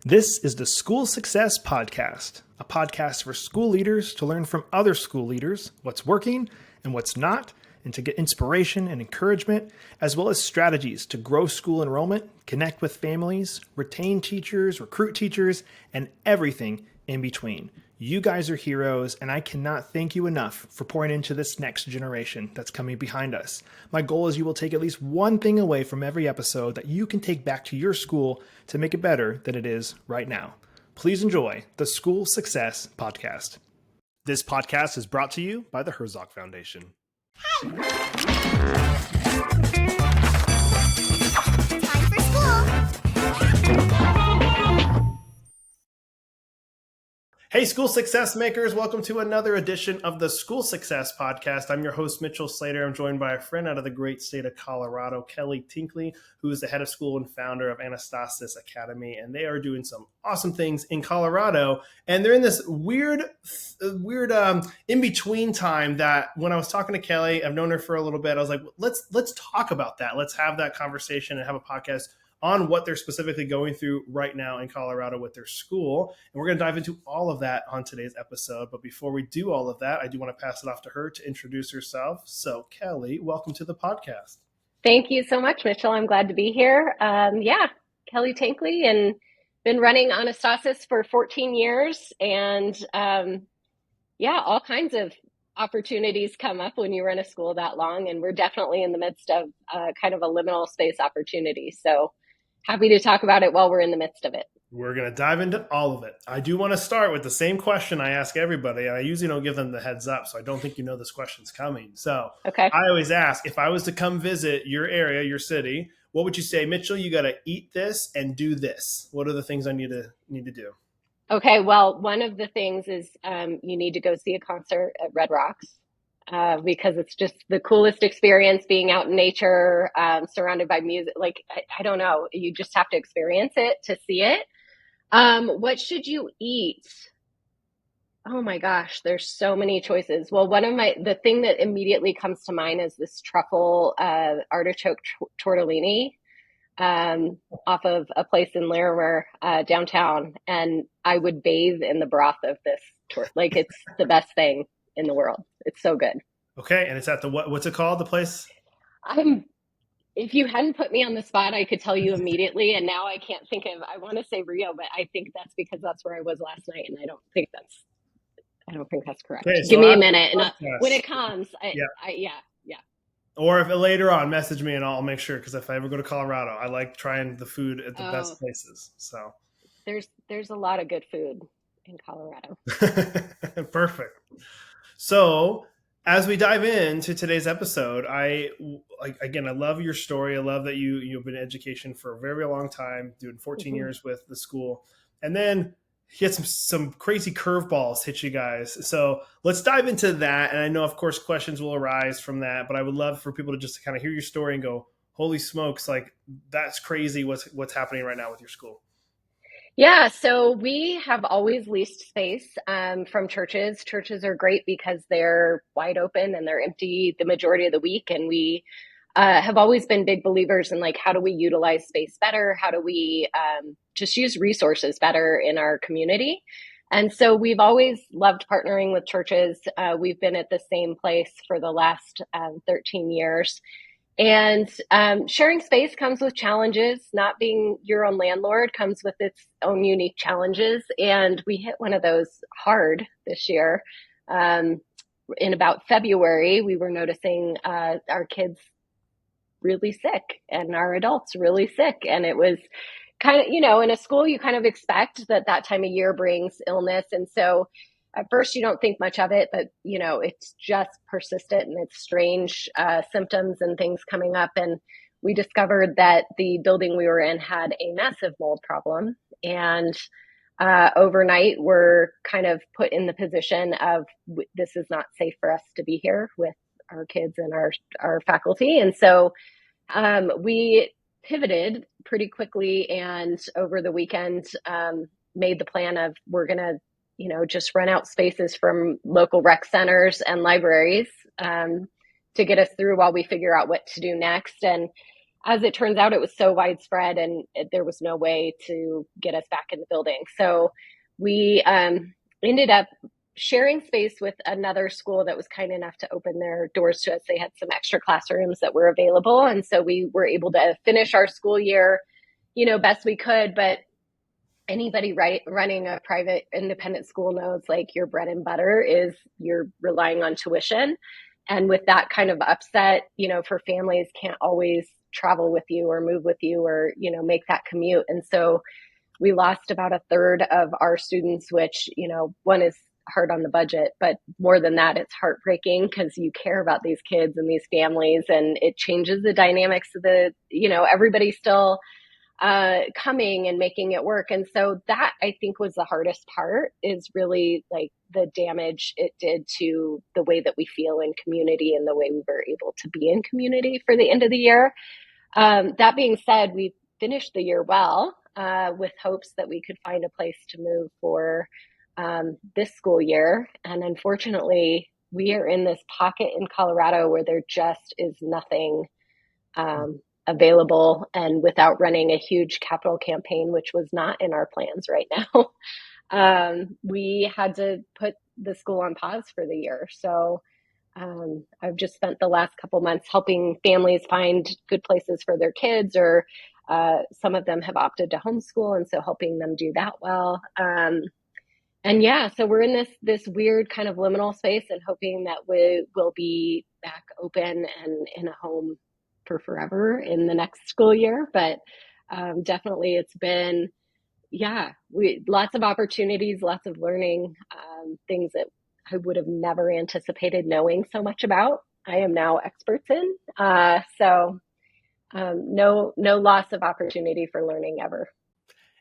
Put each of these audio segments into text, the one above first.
This is the School Success Podcast, a podcast for school leaders to learn from other school leaders what's working and what's not, and to get inspiration and encouragement, as well as strategies to grow school enrollment, connect with families, retain teachers, recruit teachers, and everything in between. You guys are heroes, and I cannot thank you enough for pouring into this next generation that's coming behind us. My goal is you will take at least one thing away from every episode that you can take back to your school to make it better than it is right now. Please enjoy the School Success Podcast. This podcast is brought to you by the Herzog Foundation. Time for school. Hey, School Success Makers. Welcome to another edition of the School Success Podcast. I'm your host, Mitchell Slater. I'm joined by a friend out of the great state of Colorado, Kelly Tenkely, who is the head of school and founder of Anastasis Academy. And they are doing some awesome things in Colorado. And they're in this weird in-between time that when I was talking to Kelly, I've known her for a little bit. I was like, let's talk about that. Let's have that conversation and have a podcast on what they're specifically going through right now in Colorado with their school. And we're going to dive into all of that on today's episode. But before we do all of that, I do want to pass it off to her to introduce herself. So Kelly, welcome to the podcast. Thank you so much, Mitchell. I'm glad to be here. Kelly Tenkely, and been running Anastasis for 14 years. And all kinds of opportunities come up when you run a school that long. And we're definitely in the midst of kind of a liminal space opportunity. So happy to talk about it while we're in the midst of it. We're going to dive into all of it. I do want to start with the same question I ask everybody, and I usually don't give them the heads up, so I don't think you know this question's coming. So okay. I always ask, if I was to come visit your area, your city, what would you say, Mitchell, you got to eat this and do this? What are the things I need to do? Okay, well, one of the things is you need to go see a concert at Red Rocks. Because it's just the coolest experience being out in nature, surrounded by music. Like, I don't know, you just have to experience it to see it. What should you eat? Oh my gosh, there's so many choices. Well, the thing that immediately comes to mind is this truffle artichoke tortellini off of a place in Larimer downtown. And I would bathe in the broth of this like, it's the best thing in the world. It's so good. Okay. And it's at what's it called? The place? If you hadn't put me on the spot, I could tell you immediately. And now I can't think I want to say Rio, but I think that's because that's where I was last night. And I don't think that's correct. Okay, so give me a minute. And when it comes, yeah. Or if later on, message me and I'll make sure. Because if I ever go to Colorado, I like trying the food at the best places. So there's a lot of good food in Colorado. Perfect. So as we dive into today's episode, I love your story. I love that you've been in education for a very long time, doing 14 years with the school. And then he had some crazy curveballs hit you guys. So let's dive into that. And I know, of course, questions will arise from that, but I would love for people to just kind of hear your story and go, holy smokes, like that's crazy what's happening right now with your school. Yeah, so we have always leased space from churches. Churches are great because they're wide open and they're empty the majority of the week. And we have always been big believers in like, how do we utilize space better? How do we just use resources better in our community? And so we've always loved partnering with churches. We've been at the same place for the last 13 years. And sharing space comes with challenges. Not being your own landlord comes with its own unique challenges. And we hit one of those hard this year. In about February, we were noticing our kids really sick and our adults really sick. And it was kind of, in a school, you kind of expect that time of year brings illness. And so at first, you don't think much of it, but, it's just persistent and it's strange symptoms and things coming up. And we discovered that the building we were in had a massive mold problem. And overnight, we're kind of put in the position of this is not safe for us to be here with our kids and our faculty. And so we pivoted pretty quickly and over the weekend made the plan of we're going to just rent out spaces from local rec centers and libraries to get us through while we figure out what to do next. And as it turns out, it was so widespread and there was no way to get us back in the building. So we ended up sharing space with another school that was kind enough to open their doors to us. They had some extra classrooms that were available. And so we were able to finish our school year, best we could. But anybody running a private independent school knows, like, your bread and butter is you're relying on tuition. And with that kind of upset, for families can't always travel with you or move with you or, make that commute. And so we lost about a third of our students, which, one is hard on the budget, but more than that, it's heartbreaking because you care about these kids and these families, and it changes the dynamics of everybody's still coming and making it work. And so that, I think, was the hardest part, is really like the damage it did to the way that we feel in community and the way we were able to be in community for the end of the year. That being said, we finished the year well, with hopes that we could find a place to move for this school year. And unfortunately, we are in this pocket in Colorado where there just is nothing available, and without running a huge capital campaign, which was not in our plans right now, we had to put the school on pause for the year. So I've just spent the last couple months helping families find good places for their kids, or some of them have opted to homeschool, and so helping them do that well. And yeah, so we're in this weird kind of liminal space, and hoping that we will be back open and in a home for forever in the next school year. But definitely it's been, lots of opportunities, lots of learning, things that I would have never anticipated knowing so much about. I am now experts in. So no loss of opportunity for learning ever.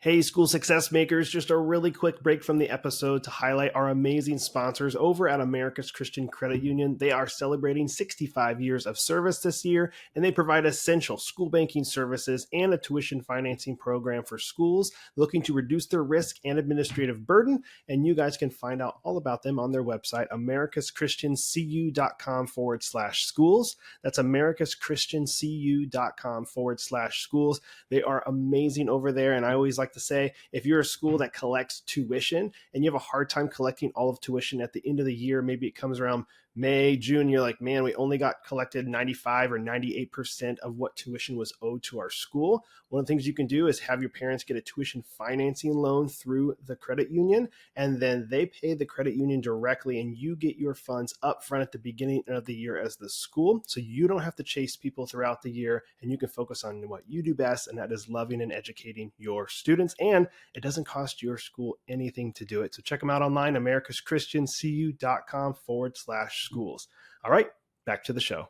Hey, school success makers, just a really quick break from the episode to highlight our amazing sponsors over at America's Christian Credit Union. They are celebrating 65 years of service this year, and they provide essential school banking services and a tuition financing program for schools looking to reduce their risk and administrative burden. And you guys can find out all about them on their website, 𝑎mericasChristianCU.com/schools. That's 𝑎mericasChristianCU.com/schools. They are amazing over there, and I always like to say, if you're a school that collects tuition and you have a hard time collecting all of tuition at the end of the year, maybe it comes around May, June, you're like, man, we only got collected 95 or 98% of what tuition was owed to our school. One of the things you can do is have your parents get a tuition financing loan through the credit union, and then they pay the credit union directly, and you get your funds up front at the beginning of the year as the school. So you don't have to chase people throughout the year, and you can focus on what you do best, and that is loving and educating your students. And it doesn't cost your school anything to do it. So check them out online, @AmericasChristianCU.com/schools. All right, back to the show.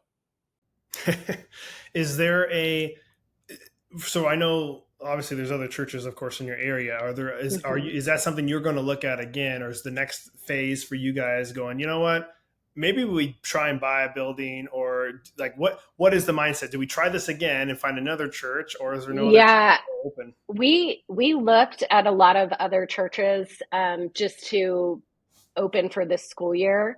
Is there so I know obviously there's other churches, of course, in your area. Is that something you're going to look at again, or is the next phase for you guys going, you know what, maybe we try and buy a building, or like what is the mindset? Do we try this again and find another church, or is there no other church open? We looked at a lot of other churches just to open for this school year.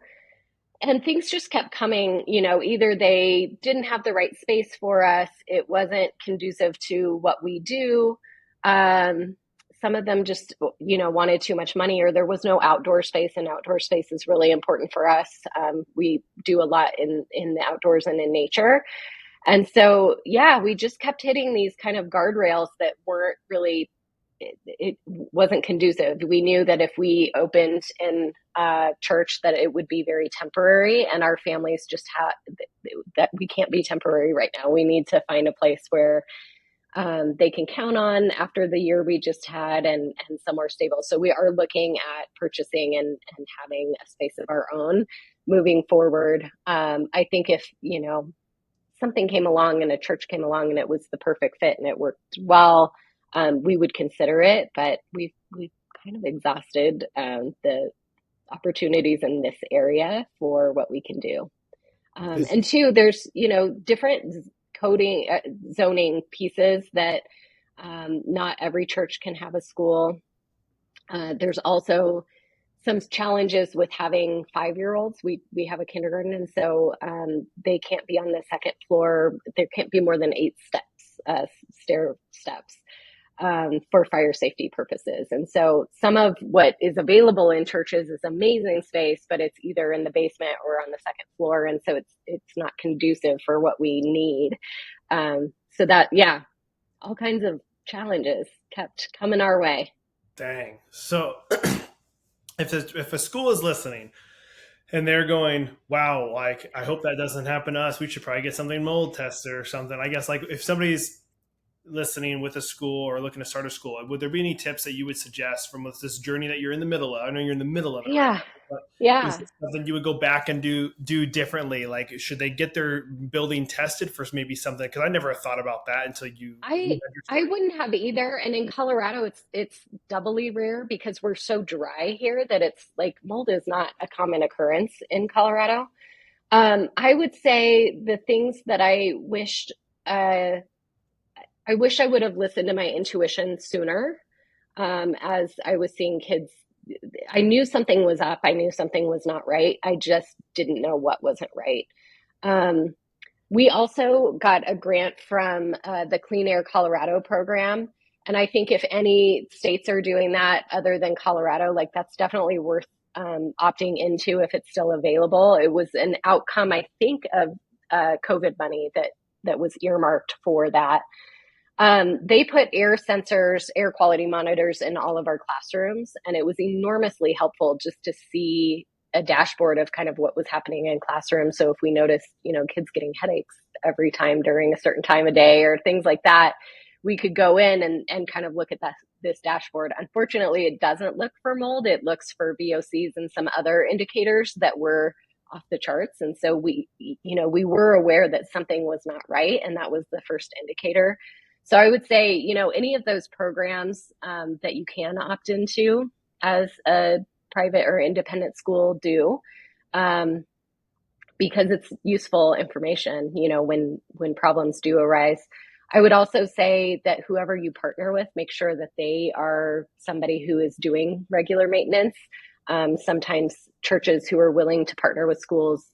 And things just kept coming, either they didn't have the right space for us, it wasn't conducive to what we do. Some of them just, wanted too much money, or there was no outdoor space, and outdoor space is really important for us. We do a lot in the outdoors and in nature. And so, we just kept hitting these kind of guardrails that weren't really, it wasn't conducive. We knew that if we opened in a church that it would be very temporary, and our families just that we can't be temporary right now. We need to find a place where they can count on after the year we just had, and somewhere stable. So we are looking at purchasing and having a space of our own moving forward. I think if, something came along and a church came along and it was the perfect fit and it worked well, we would consider it, but we've kind of exhausted the opportunities in this area for what we can do. And two, there's, different coding, zoning pieces that not every church can have a school. There's also some challenges with having 5-year-olds. We have a kindergarten, and so they can't be on the second floor. There can't be more than 8 steps stair steps for fire safety purposes. And so some of what is available in churches is amazing space, but it's either in the basement or on the second floor. And so it's not conducive for what we need. So that, yeah, all kinds of challenges kept coming our way. Dang. So if a school is listening and they're going, wow, like, I hope that doesn't happen to us, we should probably get something mold tested or something. I guess, like, if somebody's listening with a school or looking to start a school, would there be any tips that you would suggest from this journey that you're in the middle of? I know you're in the middle of it. Yeah. Right now, yeah. Is it something you would go back and do differently? Like, should they get their building tested for maybe something? Because I never thought about that until you had your I story. wouldn't have either. And in Colorado, it's doubly rare because we're so dry here that it's like mold is not a common occurrence in Colorado. I would say the things that I wish I would have listened to my intuition sooner. As I was seeing kids, I knew something was up. I knew something was not right. I just didn't know what wasn't right. We also got a grant from the Clean Air Colorado program. And I think if any states are doing that other than Colorado, like, that's definitely worth opting into if it's still available. It was an outcome, I think, of COVID money that was earmarked for that. They put air sensors, air quality monitors in all of our classrooms, and it was enormously helpful just to see a dashboard of kind of what was happening in classrooms. So if we noticed, kids getting headaches every time during a certain time of day or things like that, we could go in and kind of look at this dashboard. Unfortunately, it doesn't look for mold. It looks for VOCs and some other indicators that were off the charts. And so we were aware that something was not right, and that was the first indicator. So I would say, any of those programs that you can opt into as a private or independent school do, because it's useful information, when problems do arise. I would also say that whoever you partner with, make sure that they are somebody who is doing regular maintenance. Sometimes churches who are willing to partner with schools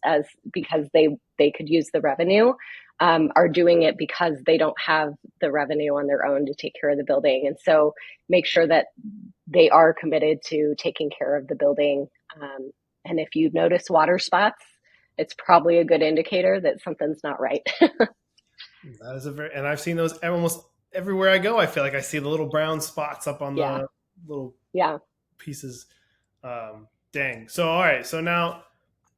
because they could use the revenue are doing it because they don't have the revenue on their own to take care of the building. And so make sure that they are committed to taking care of the building. And if you notice water spots, it's probably a good indicator that something's not right. That is and I've seen those almost everywhere I go. I feel like I see the little brown spots up on the little pieces. Dang. So, all right. So now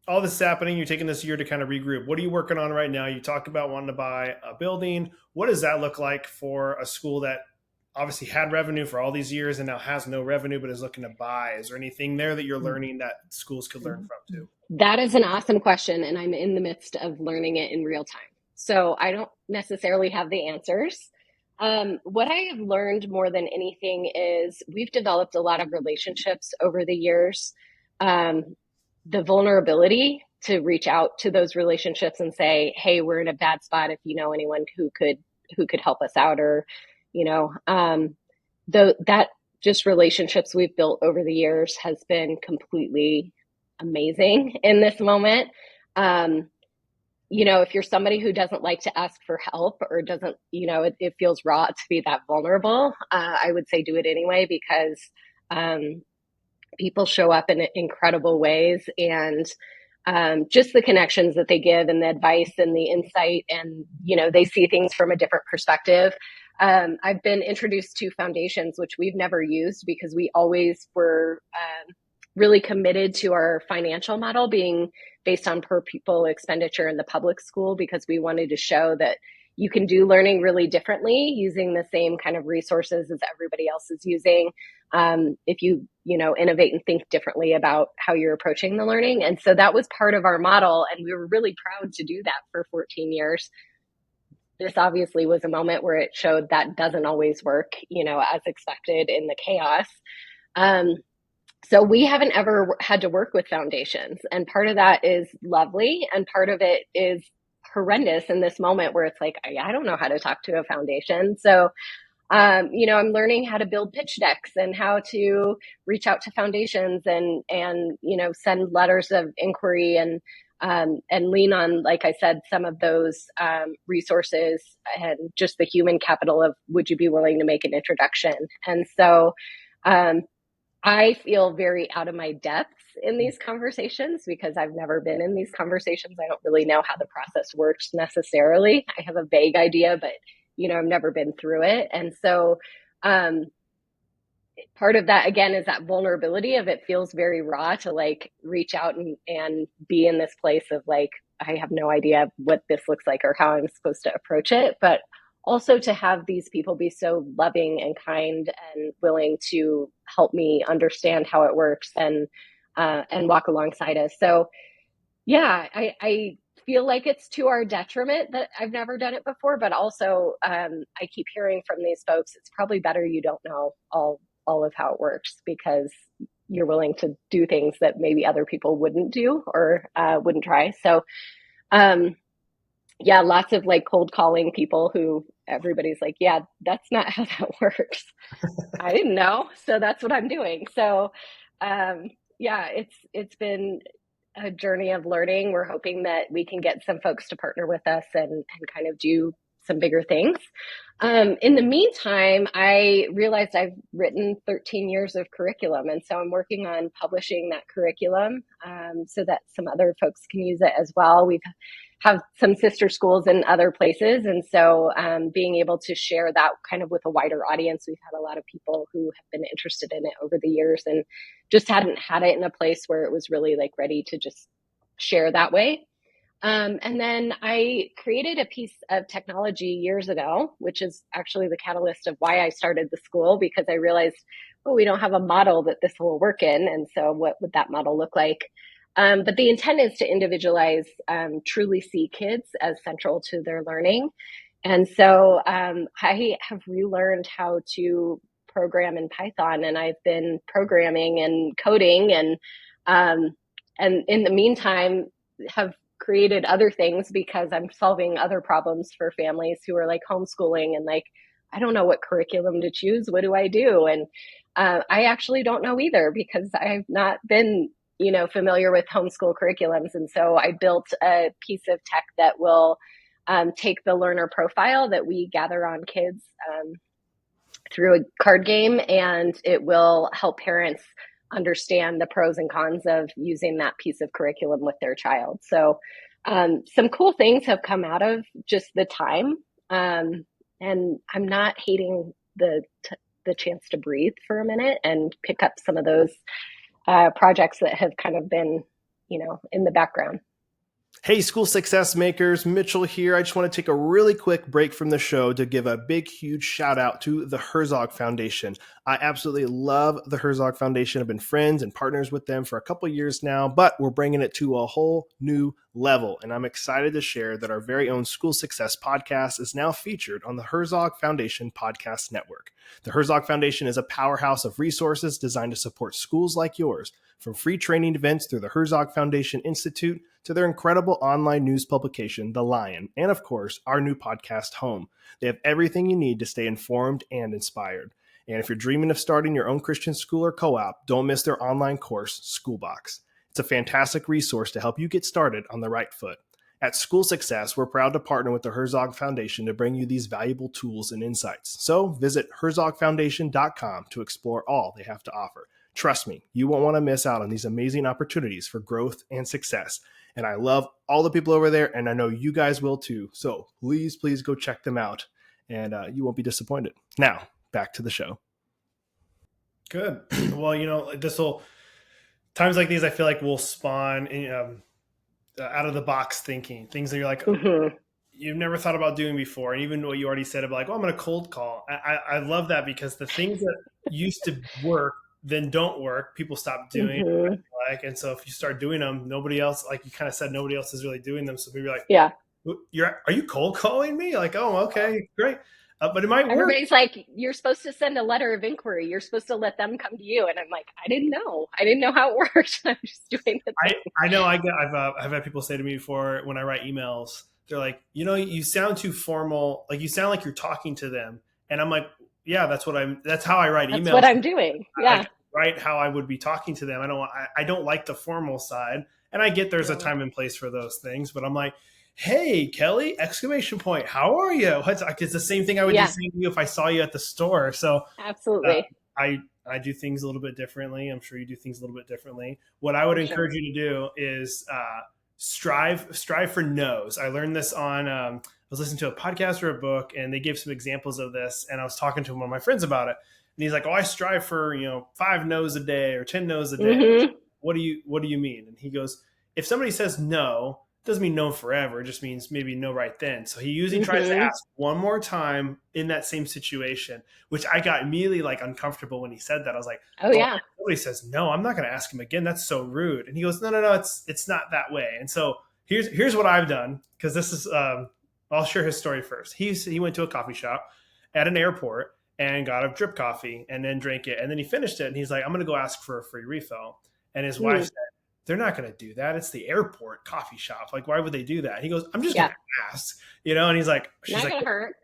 all this is happening. You're taking this year to kind of regroup. What are you working on right now? You talked about wanting to buy a building. What does that look like for a school that obviously had revenue for all these years and now has no revenue, but is looking to buy? Is there anything there that you're learning that schools could learn from too? That is an awesome question. And I'm in the midst of learning it in real time. So I don't necessarily have the answers. What I have learned more than anything is we've developed a lot of relationships over the years. The vulnerability to reach out to those relationships and say, hey, we're in a bad spot. If you know anyone who could help us out, or, that just relationships we've built over the years has been completely amazing in this moment. If you're somebody who doesn't like to ask for help or doesn't, it feels raw to be that vulnerable, I would say do it anyway, because people show up in incredible ways, and just the connections that they give and the advice and the insight, and, they see things from a different perspective. I've been introduced to foundations, which we've never used because we always were really committed to our financial model being based on per pupil expenditure in the public school, because we wanted to show that you can do learning really differently using the same kind of resources as everybody else is using. If you innovate and think differently about how you're approaching the learning. And so that was part of our model. And we were really proud to do that for 14 years. This obviously was a moment where it showed that doesn't always work, as expected in the chaos. So we haven't ever had to work with foundations. And part of that is lovely. And part of it is horrendous in this moment where it's like, I don't know how to talk to a foundation. So, I'm learning how to build pitch decks and how to reach out to foundations and send letters of inquiry. And and lean on, like I said, some of those resources and just the human capital of, would you be willing to make an introduction? And so I feel very out of my depths in these conversations because I've never been in these conversations. I don't really know how the process works necessarily. I have a vague idea, but I've never been through it. And so part of that, again, is that vulnerability of, it feels very raw to like reach out and be in this place of like, I have no idea what this looks like or how I'm supposed to approach it. But also to have these people be so loving and kind and willing to help me understand how it works and walk alongside us. So yeah, I feel like it's to our detriment that I've never done it before, but also I keep hearing from these folks, it's probably better you don't know all of how it works, because you're willing to do things that maybe other people wouldn't do or wouldn't try. So yeah, lots of like cold calling people who everybody's like, yeah, that's not how that works. I didn't know. So that's what I'm doing. So yeah, it's been a journey of learning. We're hoping that we can get some folks to partner with us and kind of do some bigger things. In the meantime, I realized I've written 13 years of curriculum. And so I'm working on publishing that curriculum so that some other folks can use it as well. We've have some sister schools in other places. And so being able to share that kind of with a wider audience, we've had a lot of people who have been interested in it over the years and just hadn't had it in a place where it was really like ready to just share that way. And then I created a piece of technology years ago, which is actually the catalyst of why I started the school, because I realized, oh, we don't have a model that this will work in. And so what would that model look like? But the intent is to individualize, truly see kids as central to their learning. And so I have relearned how to program in Python, and I've been programming and coding and in the meantime have created other things because I'm solving other problems for families who are like homeschooling and like, I don't know what curriculum to choose. What do I do? And I actually don't know either, because I've not been familiar with homeschool curriculums. And so I built a piece of tech that will take the learner profile that we gather on kids through a card game, and it will help parents understand the pros and cons of using that piece of curriculum with their child. So some cool things have come out of just the time. And I'm not hating the chance to breathe for a minute and pick up some of those projects that have kind of been, in the background. Hey, school success makers, Mitchell here. I just want to take a really quick break from the show to give a big, huge shout out to the Herzog Foundation. I absolutely love the Herzog Foundation. I've been friends and partners with them for a couple of years now, but we're bringing it to a whole new level. And I'm excited to share that our very own School Success podcast is now featured on the Herzog Foundation Podcast Network. The Herzog Foundation is a powerhouse of resources designed to support schools like yours, from free training events through the Herzog Foundation Institute to their incredible online news publication, The Lion, and of course, our new podcast, Home. They have everything you need to stay informed and inspired. And if you're dreaming of starting your own Christian school or co-op, don't miss their online course, Schoolbox. It's a fantastic resource to help you get started on the right foot. At School Success, we're proud to partner with the Herzog Foundation to bring you these valuable tools and insights. So visit herzogfoundation.com to explore all they have to offer. Trust me, you won't want to miss out on these amazing opportunities for growth and success. And I love all the people over there, and I know you guys will too. So please go check them out, and you won't be disappointed. Now, back to the show. Good. Well, times like these, I feel like will spawn out of the box thinking, things that you're like, you've never thought about doing before. And even what you already said about like, I'm going to cold call. I love that, because the things that used to work then don't work, people stop doing. And so if you start doing them, nobody else, like you kind of said, nobody else is really doing them. So maybe like, yeah, are you cold calling me? Like, oh, okay, great. But it might work. Everybody's like, you're supposed to send a letter of inquiry. You're supposed to let them come to you. And I'm like, I didn't know how it worked. I'm just doing the thing. I know. I've had people say to me before when I write emails, they're like, you sound too formal. Like you sound like you're talking to them. And I'm like, yeah, that's how I write emails. That's what I'm doing. Yeah. Right. How I would be talking to them. I don't like the formal side. And I get there's a Yeah. time and place for those things, but I'm like, hey, Kelly, exclamation point, how are you? It's the same thing I would be Yeah, saying to you if I saw you at the store. So uh, absolutely. I do things a little bit differently. I'm sure you do things a little bit differently. What I would For encourage sure. you to do is strive for no's. I learned this on I was listening to a podcast or a book, and they gave some examples of this. And I was talking to one of my friends about it, and he's like, "Oh, I strive for 5 no's a day or 10 no's a day." Hmm. What do you mean? And he goes, if somebody says no, it doesn't mean no forever. It just means maybe no right then. So he usually tries to Hmm. ask one more time in that same situation, which I got immediately like uncomfortable when he said that. I was like, Oh oh, yeah. somebody says no, I'm not going to ask him again. That's so rude. And he goes, no, it's not that way. And so here's what I've done, because this is I'll share his story first. He went to a coffee shop at an airport and got a drip coffee and then drank it, and then he finished it and he's like, I'm going to go ask for a free refill. And his wife Mm. said, they're not going to do that. It's the airport coffee shop. Like, why would they do that? He goes, I'm just going Yeah. to ask, and he's like, she's Not like, gonna hurt.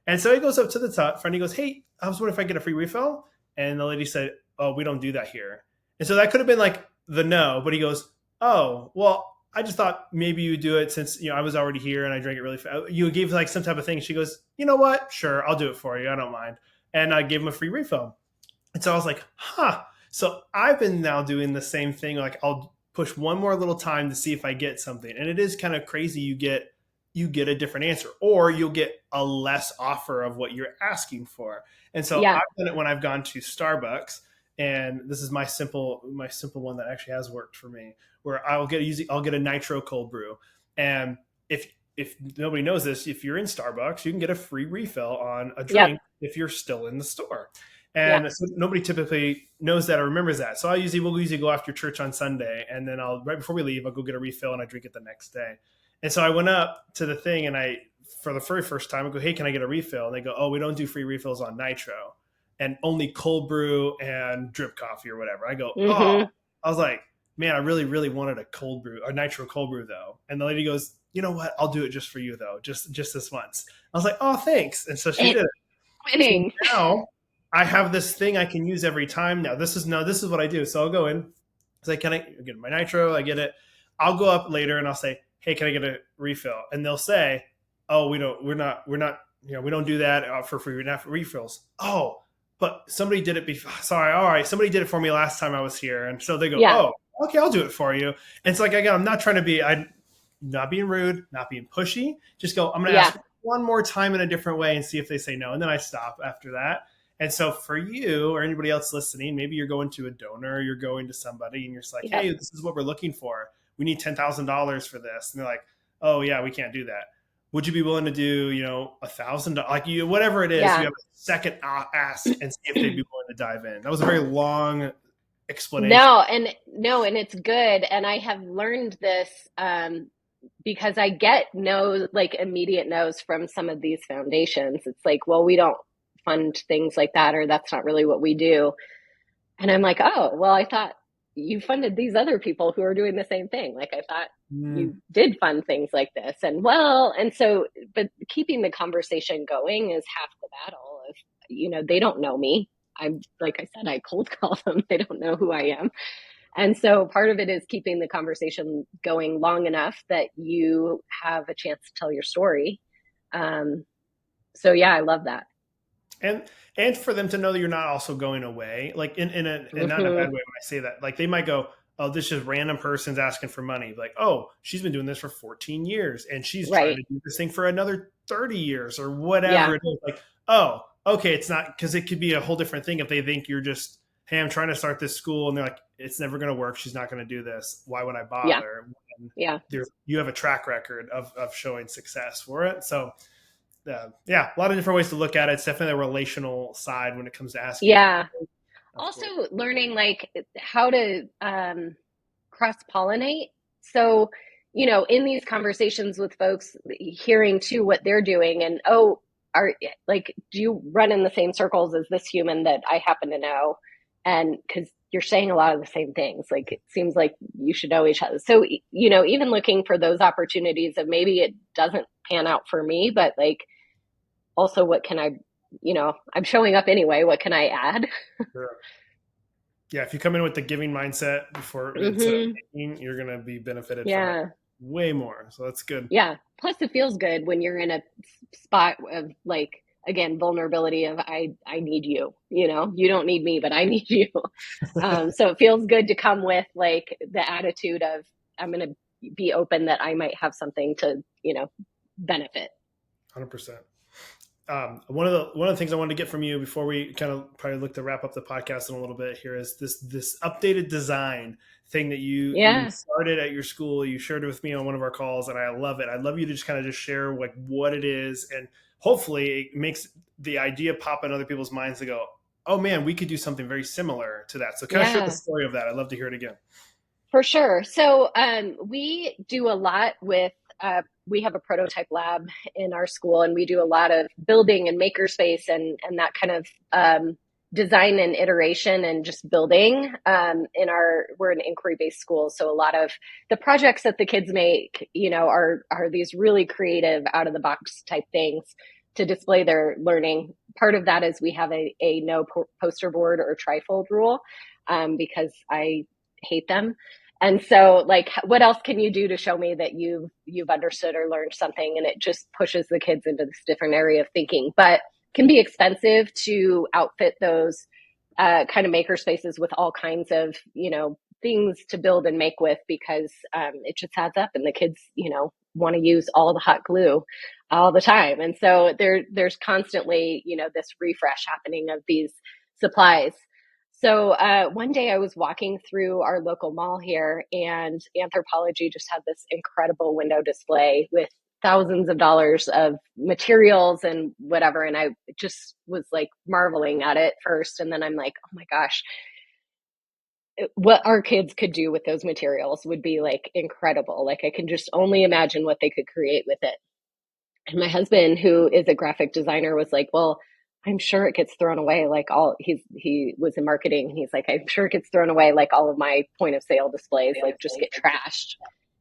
and so he goes up to the top front. He goes, hey, I was wondering if I get a free refill. And the lady said, oh, we don't do that here. And so that could have been like the no, but he goes, oh, well, I just thought maybe you do it since, I was already here and I drank it really fast. You gave like some type of thing. She goes, you know what? Sure. I'll do it for you. I don't mind. And I gave him a free refill. And so I was like, huh. So I've been now doing the same thing. Like, I'll push one more little time to see if I get something. And it is kind of crazy. You get a different answer, or you'll get a less offer of what you're asking for. And so Yeah. I've done it when I've gone to Starbucks, and this is my simple one that actually has worked for me, where I'll get a nitro cold brew. And if nobody knows this, if you're in Starbucks, you can get a free refill on a Yep. drink if you're still in the store. Yeah. And so nobody typically knows that or remembers that. So we'll usually go after church on Sunday, and then right before we leave, I'll go get a refill and I drink it the next day. And so I went up to the thing, and for the very first time, I go, hey, can I get a refill? And they go, oh, we don't do free refills on nitro, and only cold brew and drip coffee or whatever. I go, oh, Hmm. I was like, man, I really, really wanted a nitro cold brew though. And the lady goes, you know what? I'll do it just for you though. Just this once. I was like, oh, thanks. And so she did it. So Winning. now I have this thing I can use every time. Now this is what I do. So I'll go in. It's like, can I get my nitro? I get it. I'll go up later and I'll say, hey, can I get a refill? And they'll say, oh, we're not, we don't do that for free, not for refills. Oh, but somebody did it before. Sorry. All right. Somebody did it for me last time I was here. And so they go, Yeah. oh, okay, I'll do it for you. And it's like, again, I'm not trying to I'm not being rude, not being pushy. Just go, I'm going to Yeah. ask one more time in a different way and see if they say no. And then I stop after that. And so for you or anybody else listening, maybe you're going to a donor, or you're going to somebody and you're just like, Yep. hey, this is what we're looking for. We need $10,000 for this. And they're like, oh yeah, we can't do that. Would you be willing to do, $1,000, like whatever it is, Yeah. you have a second ask and see if they'd be willing to dive in. That was a very long explanation. No, and it's good. And I have learned this because I get no, like, immediate no's from some of these foundations. It's like, well, we don't fund things like that, or that's not really what we do. And I'm like, oh, well, I thought you funded these other people who are doing the same thing. Like, I thought you did fund things like this. And so, but keeping the conversation going is half the battle. If, they don't know me. I'm, like I said, I cold call them. They don't know who I am. And so part of it is keeping the conversation going long enough that you have a chance to tell your story. So yeah, I love that. And for them to know that you're not also going away, like in not in a bad way when I say that. Like, they might go, oh, this just random person's asking for money. Like, oh, she's been doing this for 14 years and she's trying to do this thing for another 30 years or whatever it is. Like, oh, okay, it's not, because it could be a whole different thing if they think you're just, hey, I'm trying to start this school, and they're like, it's never going to work. She's not going to do this. Why would I bother? Yeah. You have a track record of showing success for it. So a lot of different ways to look at it. It's definitely a relational side when it comes to asking. Yeah. Also learning, like, how to cross-pollinate. So, in these conversations with folks, hearing too what they're doing, and, do you run in the same circles as this human that I happen to know? And because you're saying a lot of the same things, like, it seems like you should know each other. So, even looking for those opportunities of maybe it doesn't pan out for me, but, like, also what can I, I'm showing up anyway. What can I add? Sure. Yeah, if you come in with the giving mindset before instead of Hmm. taking, you're going to be benefited from it Yeah. way more. So that's good. Yeah. Plus it feels good when you're in a spot of like, again, vulnerability of I need you, you don't need me, but I need you. So it feels good to come with like the attitude of I'm going to be open that I might have something to, benefit. 100%. One of the things I wanted to get from you before we kind of probably look to wrap up the podcast in a little bit here is this updated design thing that you Yeah. started at your school. You shared it with me on one of our calls, and I love it. I'd love you to just kind of just share like what it is, and hopefully it makes the idea pop in other people's minds to go, oh man, we could do something very similar to that. So kind of share the Yeah. story of that. I'd love to hear it again. For sure. So we do a lot with, we have a prototype lab in our school, and we do a lot of building and makerspace and that kind of design and iteration and just building. We're an inquiry-based school, so a lot of the projects that the kids make, are these really creative, out-of-the-box type things to display their learning. Part of that is we have a no poster board or trifold rule, because I hate them. And so like, what else can you do to show me that you've understood or learned something? And it just pushes the kids into this different area of thinking, but can be expensive to outfit those kind of maker spaces with all kinds of, things to build and make with, because it just adds up and the kids, want to use all the hot glue all the time. And so there's constantly, this refresh happening of these supplies. So one day I was walking through our local mall here, and Anthropology just had this incredible window display with thousands of dollars of materials and whatever. And I just was like marveling at it first. And then I'm like, oh my gosh, what our kids could do with those materials would be like incredible. Like I can just only imagine what they could create with it. And my husband, who is a graphic designer, was like, well, I'm sure it gets thrown away like he was in marketing, and he's like, I'm sure it gets thrown away like all of my point of sale displays, like just get trashed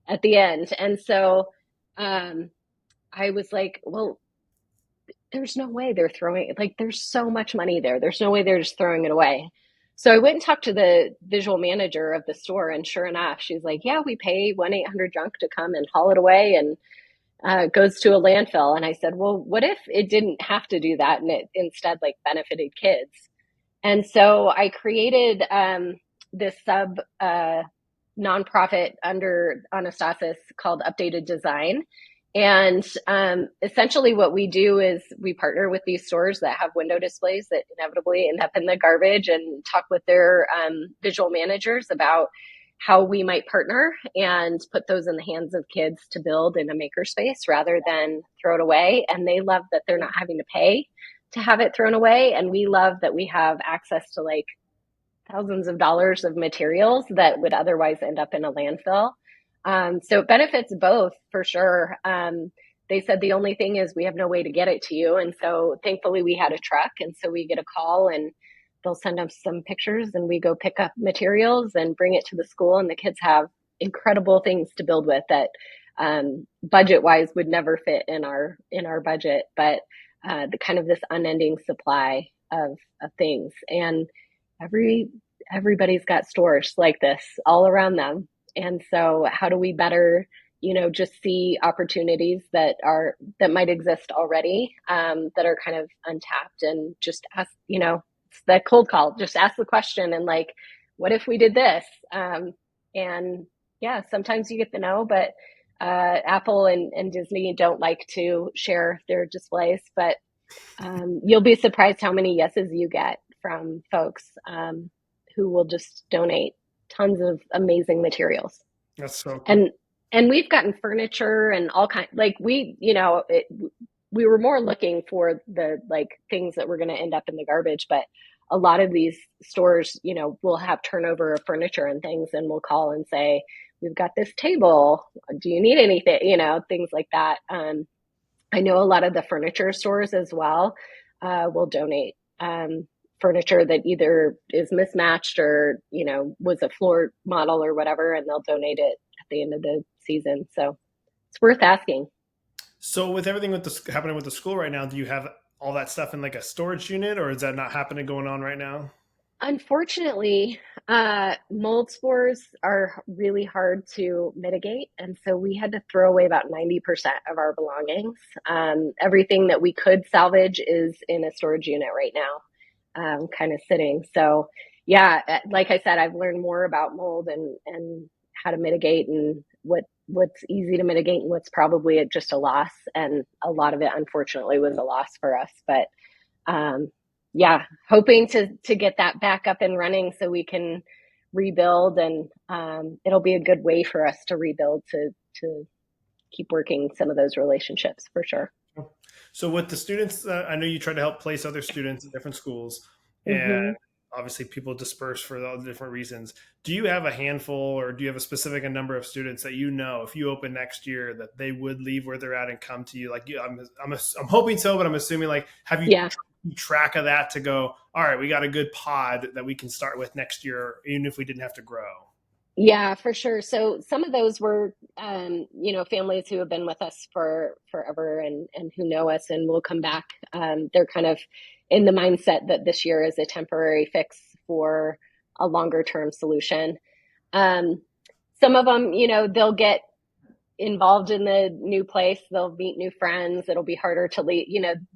at the end. And so I was like, well, there's no way they're throwing it. Like there's so much money there. There's no way they're just throwing it away. So I went and talked to the visual manager of the store, and sure enough, she's like, yeah, we pay 1-800-JUNK to come and haul it away, and goes to a landfill. And I said, well, what if it didn't have to do that and it instead like benefited kids? And so I created this sub nonprofit under Anastasis called Updated Design. And essentially what we do is we partner with these stores that have window displays that inevitably end up in the garbage, and talk with their visual managers about how we might partner and put those in the hands of kids to build in a makerspace rather than throw it away. And they love that they're not having to pay to have it thrown away. And we love that we have access to like thousands of dollars of materials that would otherwise end up in a landfill. So it benefits both for sure. They said the only thing is we have no way to get it to you. And so thankfully we had a truck. And so we get a call and they'll send us some pictures, and we go pick up materials and bring it to the school. And the kids have incredible things to build with that budget wise would never fit in our budget, but the kind of this unending supply of things. And everybody's got stores like this all around them. And so how do we better, just see opportunities that might exist already, that are kind of untapped, and just ask, it's that cold call, just ask the question and like, what if we did this? And yeah, sometimes you get the no, but Apple and Disney don't like to share their displays, but you'll be surprised how many yeses you get from folks who will just donate tons of amazing materials. That's so cool. And we've gotten furniture and all kinds, like we were more looking for the like things that were going to end up in the garbage, but a lot of these stores, will have turnover of furniture and things, and we'll call and say, we've got this table. Do you need anything? Things like that. I know a lot of the furniture stores as well will donate furniture that either is mismatched or, was a floor model or whatever, and they'll donate it at the end of the season. So it's worth asking. So with everything happening with the school right now, do you have all that stuff in like a storage unit, or is that not happening going on right now? Unfortunately, mold spores are really hard to mitigate. And so we had to throw away about 90% of our belongings. Everything that we could salvage is in a storage unit right now, kind of sitting. So, yeah, like I said, I've learned more about mold and how to mitigate and what's easy to mitigate and what's probably just a loss. And a lot of it, unfortunately, was a loss for us. But um, yeah, hoping to get that back up and running so we can rebuild, and it'll be a good way for us to rebuild to keep working some of those relationships for sure. So with the students, I know you try to help place other students in different schools, and Hmm. obviously people disperse for all the different reasons. Do you have a handful, or do you have a specific number of students that you know, if you open next year, that they would leave where they're at and come to you? Like, I'm hoping so, but I'm assuming, like, have you Yeah. keep track of that to go, all right, we got a good pod that we can start with next year, even if we didn't have to grow? Yeah, for sure. So some of those were, families who have been with us for forever and who know us and will come back. They're kind of in the mindset that this year is a temporary fix for a longer term solution. Um, some of them, they'll get involved in the new place. They'll meet new friends. It'll be harder to leave.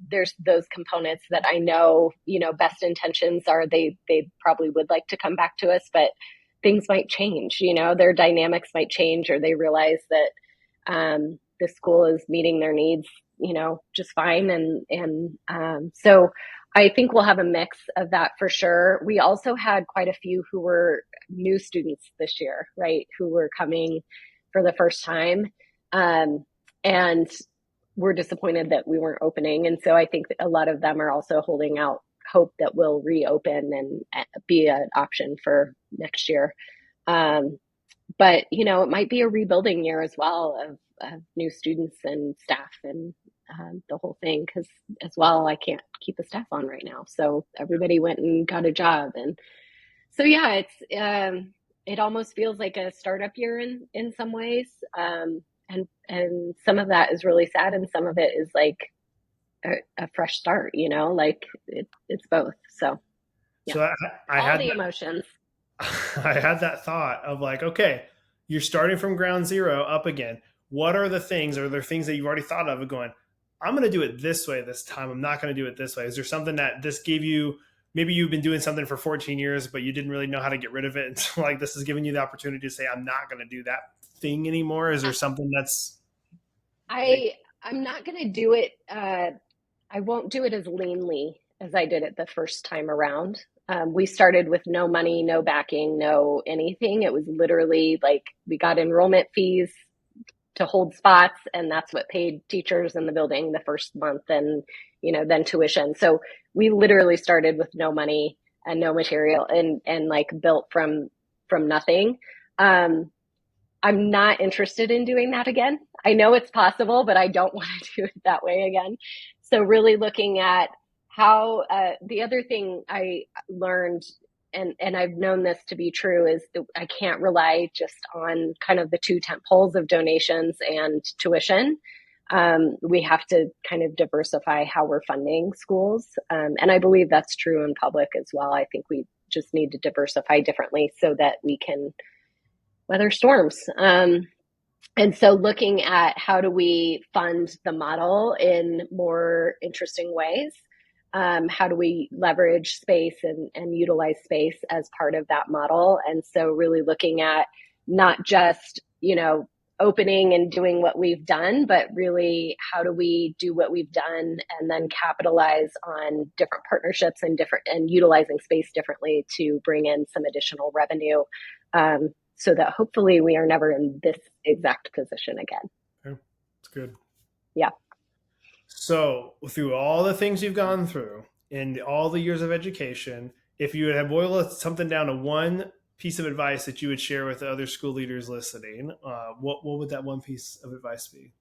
There's those components that I know, best intentions are they probably would like to come back to us, but things might change, their dynamics might change, or they realize that the school is meeting their needs, just fine. So I think we'll have a mix of that for sure. We also had quite a few who were new students this year, right? Who were coming for the first time. And we're disappointed that we weren't opening. And so I think a lot of them are also holding out hope that we'll reopen and be an option for next year. But, it might be a rebuilding year as well of new students and staff and the whole thing. Because as well, I can't keep the staff on right now. So everybody went and got a job. And so, yeah, it almost feels like a startup year in some ways. And some of that is really sad, and some of it is like a fresh start, like it's both. So yeah, So I all had the that, emotions. I had that thought of like, okay, you're starting from ground zero up again. What are the things? Are there things that you've already thought of going, I'm going to do it this way this time. I'm not going to do it this way. Is there something that this gave you? Maybe you've been doing something for 14 years, but you didn't really know how to get rid of it. And so like this is giving you the opportunity to say, I'm not going to do that thing anymore. Is there something that's like, I'm not going to do it. I won't do it as leanly as I did it the first time around. We started with no money, no backing, no anything. It was literally like we got enrollment fees to hold spots, and that's what paid teachers in the building the first month, and then tuition. So we literally started with no money and no material, and like built from nothing. Um, I'm not interested in doing that again. I know it's possible, but I don't want to do it that way again. So really looking at how the other thing I learned, and I've known this to be true, is that I can't rely just on kind of the two tent poles of donations and tuition. We have to kind of diversify how we're funding schools. And I believe that's true in public as well. I think we just need to diversify differently so that we can weather storms. And so looking at how do we fund the model in more interesting ways? How do we leverage space and utilize space as part of that model? And so really looking at not just, opening and doing what we've done, but really how do we do what we've done and then capitalize on different partnerships and utilizing space differently to bring in some additional revenue. So that hopefully we are never in this exact position again. okay, it's good. Yeah. So, through all the things you've gone through and all the years of education, if you would have boiled something down to one piece of advice that you would share with the other school leaders listening, what would that one piece of advice be?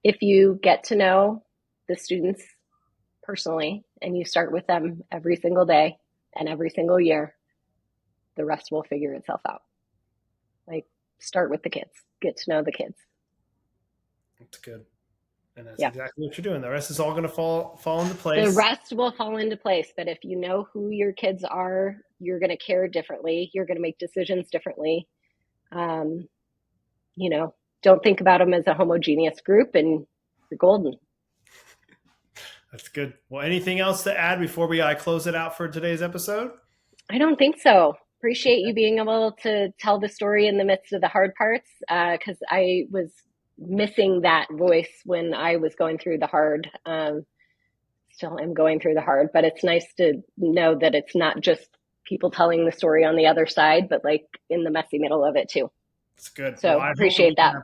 If you get to know the students personally and you start with them every single day and every single year, the rest will figure itself out. Like, start with the kids, get to know the kids. That's good. And that's Yeah. exactly what you're doing. The rest is all going to fall into place. The rest will fall into place. But if you know who your kids are, you're going to care differently. You're going to make decisions differently. You know, don't think about them as a homogeneous group, and you're golden. That's good. Well, anything else to add before we close it out for today's episode? I don't think so. Appreciate you being able to tell the story in the midst of the hard parts, because I was missing that voice when I was going through the hard. Still am going through the hard, but it's nice to know that it's not just people telling the story on the other side, but like in the messy middle of it too. It's good. So I appreciate that.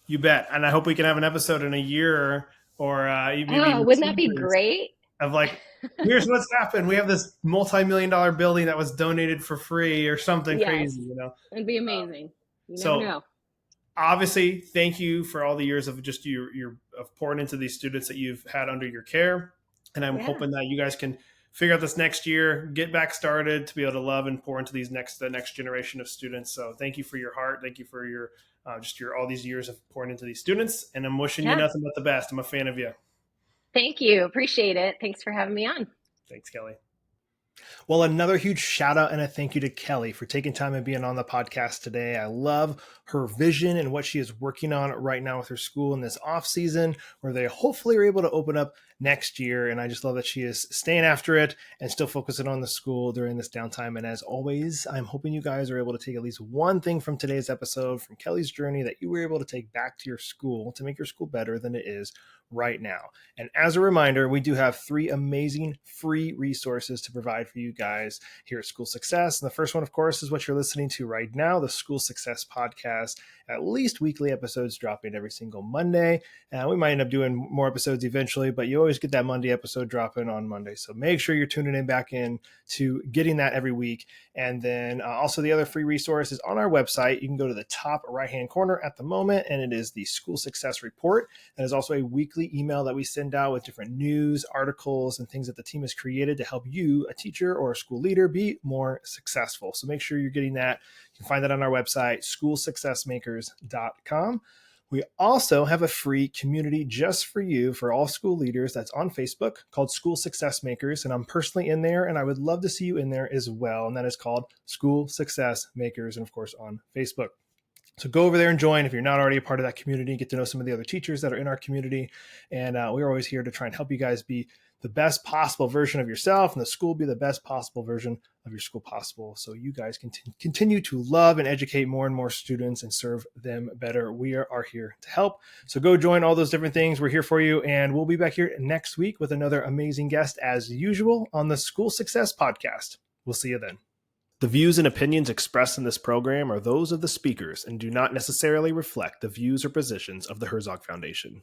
You bet. And I hope we can have an episode in a year or maybe wouldn't that be great? Of like, here's what's happened. We have this multi-million-dollar building that was donated for free or something crazy, you know? It'd be amazing. You never know. Obviously, thank you for all the years of just your of pouring into these students that you've had under your care. And I'm hoping that you guys can figure out this next year, get back started to be able to love and pour into the next generation of students. So thank you for your heart. Thank you for your all these years of pouring into these students. And I'm wishing you nothing but the best. I'm a fan of you. Thank you. Appreciate it. Thanks for having me on. Thanks, Kelly. Well, another huge shout out and a thank you to Kelly for taking time and being on the podcast today. I love her vision and what she is working on right now with her school in this off season, where they hopefully are able to open up next year. And I just love that she is staying after it and still focusing on the school during this downtime. And as always, I'm hoping you guys are able to take at least one thing from today's episode, from Kelly's journey, that you were able to take back to your school to make your school better than it is right now. And as a reminder, we do have 3 amazing free resources to provide for you guys here at School Success. And the first one, of course, is what you're listening to right now, the School Success Podcast. At least weekly episodes dropping every single Monday. We might end up doing more episodes eventually, but you always get that Monday episode dropping on Monday. So make sure you're tuning in back in to getting that every week. And then also the other free resource is on our website. You can go to the top right-hand corner at the moment, and it is the School Success Report. That is also a weekly email that we send out with different news, articles, and things that the team has created to help you, a teacher or a school leader, be more successful. So make sure you're getting that. You can find that on our website, schoolsuccessmakers.com. We also have a free community just for you, for all school leaders, that's on Facebook, called School Success Makers. And I'm personally in there, and I would love to see you in there as well. And that is called School Success Makers, and of course on Facebook. So go over there and join if you're not already a part of that community. Get to know some of the other teachers that are in our community. And we're always here to try and help you guys be the best possible version of yourself, and the school be the best possible version of your school possible, so you guys can continue to love and educate more and more students and serve them better. We are here to help. So go join all those different things. We're here for you, and we'll be back here next week with another amazing guest as usual on the School Success Podcast. We'll see you then. The views and opinions expressed in this program are those of the speakers and do not necessarily reflect the views or positions of the Herzog Foundation.